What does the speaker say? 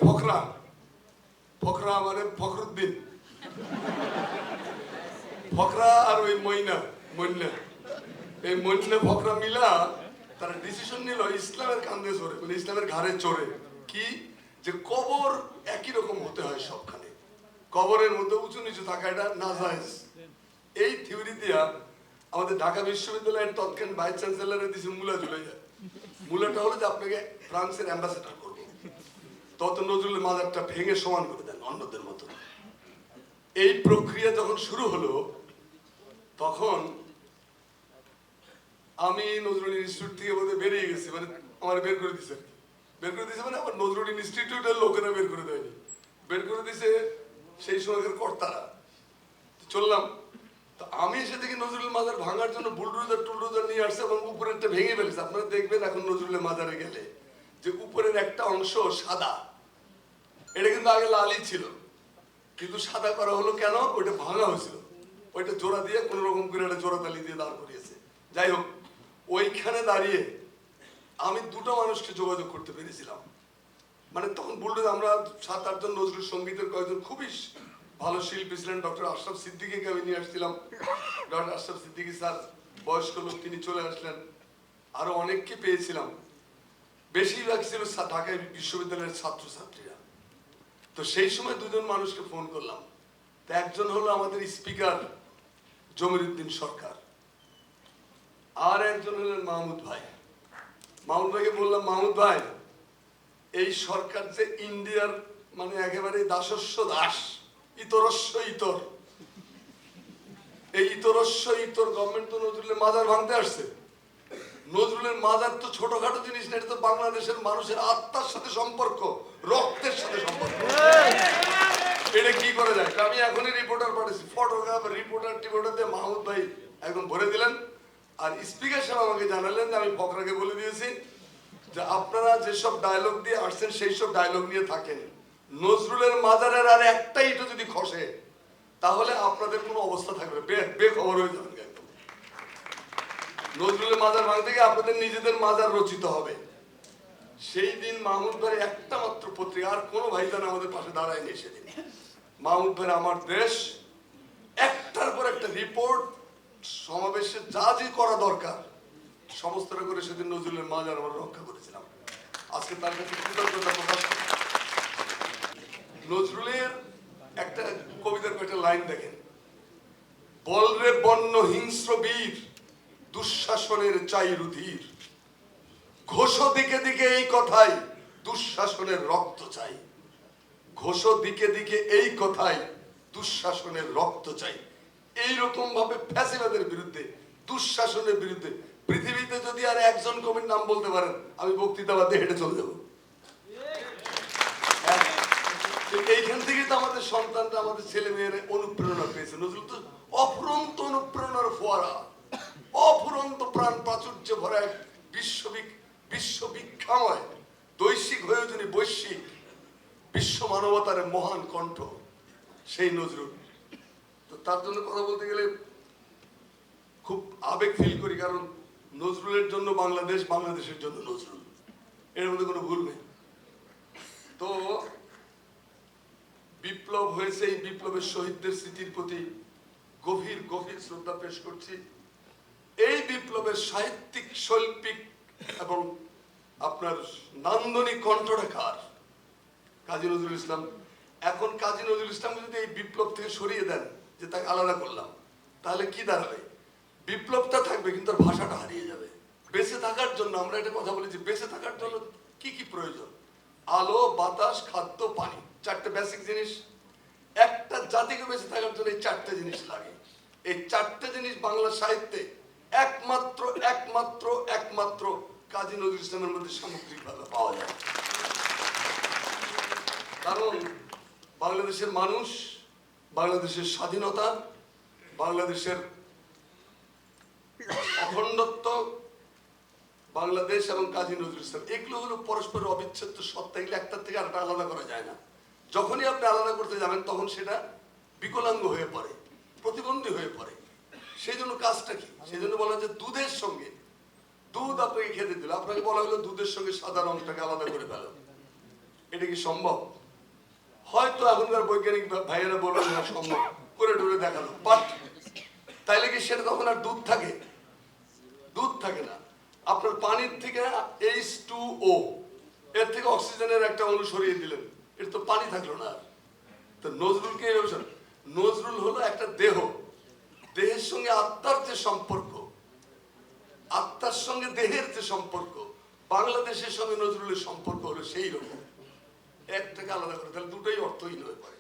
ফকরা, ফকরা মানে ফখরুদ্দিন, ফকরা আর ওই মইনা, এই মইনা ফকরা মিলা তারা ডিসিশন নিল ইসলামের কান্দে চড়ে, মানে ইসলামের ঘাড়ে চড়ে, কি যে কবর একই রকম হতে হয় সবখানে, কবরের মধ্যে উঁচু নিচু থাকা এটা নাজায়েজ। এই থিওরি দিয়া আমাদের ঢাকা বিশ্ববিদ্যালয়ের তৎকালীন ভাইস চ্যান্সেলরের দিছে মূলা ঝুলে যায়। মূলাটা হলো যে আপনাকে ফ্রান্সের অ্যাম্বাসেডার করবো, তত নজরুলের মাজারটা ভেঙে সমান করে দেন অন্যদের মতো। এই প্রক্রিয়া যখন শুরু হলো তখন আমি নজরুল ইনস্টিটিউট থেকে বোধহয় বেরিয়ে গেছি, মানে আমার বের করে দিছে, মানে আমার নজরুল ইনস্টিটিউটের লোকেরা বের করে দেয়নি, বের করে দিছে সেই সময়কার কর্তারা। চললাম, তো আমি এসে দেখি নজরুল মাজার ভাঙার জন্য বুলডোজার টুলডোজার নিয়ে আসছে এবং উপরেরটা ভেঙে ফেলেছে। আপনারা দেখবেন এখন নজরুলের মাজারে গেলে যে উপরের একটা অংশ সাদা, এটা কিন্তু আগে লালই ছিল, কিন্তু সাদা করা হলো কেন? ওইটা ভাঙা হয়েছিল, ওইটা জোড়া দিয়ে কোন রকম করে একটা জোড়া তালি দিয়ে দাঁড় করিয়েছে। যাই হোক, ওইখানে দাঁড়িয়ে আমি দুটো মানুষকে যোগাযোগ করতে পেরেছিলাম। মানে তখন বুলডোজার আমরা 7-8 জন নজরুল সঙ্গীতের কয়েকজন খুবই ভালো শিল্পী ছিলেন, ডক্টর আশরাফ সিদ্দিকীকে আমি নিয়ে আসছিলাম। ডক্টর আশরাফ সিদ্দিকী স্যার বয়স্ক লোক, তিনি চলে আসলেন। আরো অনেককে পেয়েছিলাম, বেশিরভাগ ছিল ঢাকা বিশ্ববিদ্যালয়ের ছাত্রছাত্রীরা। তো সেই সময় দুজন মানুষকে ফোন করলাম। তো একজন হলো আমাদের স্পিকার জমিরুদ্দিন সরকার, আর একজন হলেন মাহমুদ ভাই। মাহমুদ ভাইকে বললাম, মাহমুদ ভাই, এই সরকার যে ইন্ডিয়ার মানে একেবারে দাসস্ব দাস, ইতরস্ব ইতর, এই ইতরস্ব ইতর গভর্নমেন্ট তো নজরুলের মাজার ভাঙতে আসছে। নজরুলের মাজার তো ছোটখাটো জিনিস না, এটা তো বাংলাদেশের মানুষের আত্মার সাথে সম্পর্ক, রক্তের সাথে সম্পর্ক। এটা কি করে যায়? আমি এখনই রিপোর্টার পাঠিয়েছি, ফটোগ্রাফার রিপোর্টার দিয়ে মাহমুদ ভাই একদম ভরে দিলেন। আর স্পিকার সাহেব আমাকে জানালেন যে আমি ফকরাকে বলে দিয়েছি যে আপনারা যেসব ডায়লগ দিয়ে আসছেন সেই সব ডায়লগ নিয়ে থাকেন, নজরুলের মাজারের আর একটা ইটও যদি খসে তাহলে আপনাদের কোনো অবস্থা থাকবে, বেখবর হয়ে যাবেন একদম। নজরুলের মাজার ভাঙতে গিয়ে আপনাদের নিজেদের মাজার রচিত হবে। সেই দিন মাহমুদ ভাই একটা মাত্র পত্রিকা, আর কোনো ভাইজান আমাদের পাশে দাঁড়ায়নি সেদিন। মাহমুদ ভাই আমার দেশ একটার পর একটা রিপোর্ট, সমাবেশে যা যা করা দরকার সমস্তটা করে সেদিন নজরুলের মাজার আমরা রক্ষা করেছিলাম। আজকে তার কাছে কৃতজ্ঞতা প্রকাশ করি। নজরুলের একটা কবিতার কয়েকটা লাইন দেখেন, বলরে বন্য হিংস্র বীর, দুঃশাসনের চাই রুধির, ঘোষ দিকে দিকে এই কথাই, দুঃশাসনের রক্ত চাই। ঘোষ দিকে দিকে এই কথাই, দুঃশাসনের রক্ত চাই। এইরকম ভাবে ফ্যাসিবাদের বিরুদ্ধে, দুঃশাসনের বিরুদ্ধে পৃথিবীতে যদি আর একজন কবির নাম বলতে পারেন, আমি বক্তৃতা বাদে হেঁটে চলে যাব। এইখান থেকে তো আমাদের সন্তানরা, আমাদের ছেলে মেয়েরা অনুপ্রেরণা পেয়েছে। নজরুল তো অফুরন্ত অনুপ্রেরণার ফোয়ারা, অফুরন্ত প্রাণ প্রাচুর্য ভরা এক বিশ্ববিখ্যাময়, দৈশিক হয়েও যিনি বৈশ্বিক বিশ্ব মানবতার মহান কণ্ঠ, সেই নজরুল। তো তার জন্য কথা বলতে গেলে খুব আবেগ ফিল করি, কারণ নজরুলের জন্য বাংলাদেশ, বাংলাদেশের জন্য নজরুল, এর মধ্যে কোনো ভুল নেই। তো বিপ্লব হয়েছে, এই বিপ্লবের শহীদদের স্মৃতির প্রতি গভীর গভীর শ্রদ্ধা পেশ করছি। এই বিপ্লবের সাহিত্যিক, শৈল্পিক এবং আপনার নান্দনিক কণ্ঠরেখার কাজী নজরুল ইসলাম। এখন কাজী নজরুল ইসলাম যদি এই বিপ্লব থেকে সরিয়ে দেন, যে তাকে আলাদা করলাম, তাহলে কি দাঁড়াবে? বিপ্লবটা থাকবে কিন্তু তার ভাষাটা হারিয়ে যাবে। বেঁচে থাকার জন্য আমরা একটা কথা বলি যে বেঁচে থাকার জন্য কি কি প্রয়োজন? আলো, বাতাস, খাদ্য, পানি, চারটে বেসিক জিনিস। একটা জাতিকে বেঁচে থাকার জন্য এই চারটে জিনিস লাগে। এই চারটে জিনিস বাংলা সাহিত্যে একমাত্র একমাত্র একমাত্র কাজী নজরুল ইসলামের মধ্যে সামগ্রিকভাবে পাওয়া যায়। কারণ বাংলাদেশের মানুষ, বাংলাদেশের স্বাধীনতা, বাংলাদেশের অখণ্ডত্ব, বাংলাদেশ এবং কাজী নজরুল ইসলাম, এগুলো হলো পরস্পরের অবিচ্ছেদ্য সত্তা। এগুলো একটার থেকে আরেকটা আলাদা করা যায় না। যখনই আপনি আলাদা করতে যাবেন তখন সেটা বিকলাঙ্গ হয়ে পড়ে, প্রতিবন্ধী হয়ে পড়ে। সেই জন্য কাজটা কি? সেই জন্য বলা যে দুধের সঙ্গে, দুধ আপনাকে খেতে দিল, আপনাকে বলা হলো দুধের সঙ্গে সাদা রংটাকে আলাদা করে ফেলো। এটা কি সম্ভব? হয়তো এখনকার বৈজ্ঞানিক ভাইয়েরা বলবেন না সম্ভব, করে টুরে দেখালো, বাট তাইলে কি সেটা তখন আর দুধ থাকে? দুধ থাকে না। আপনার পানির থেকে H2O, এর থেকে অক্সিজেনের একটা অণু সরিয়ে দিলেন, এটা তো পানি থাকলো না। তো নজরুলকে নজরুল হলো একটা দেহ, দেহের সঙ্গে আত্মার যে সম্পর্ক, আত্মার সঙ্গে দেহের যে সম্পর্ক, বাংলাদেশের সঙ্গে নজরুলের সম্পর্ক হলো সেই রকম। একটাকে আলাদা করে তাহলে দুটোই অর্থহীন হয়ে পড়ে।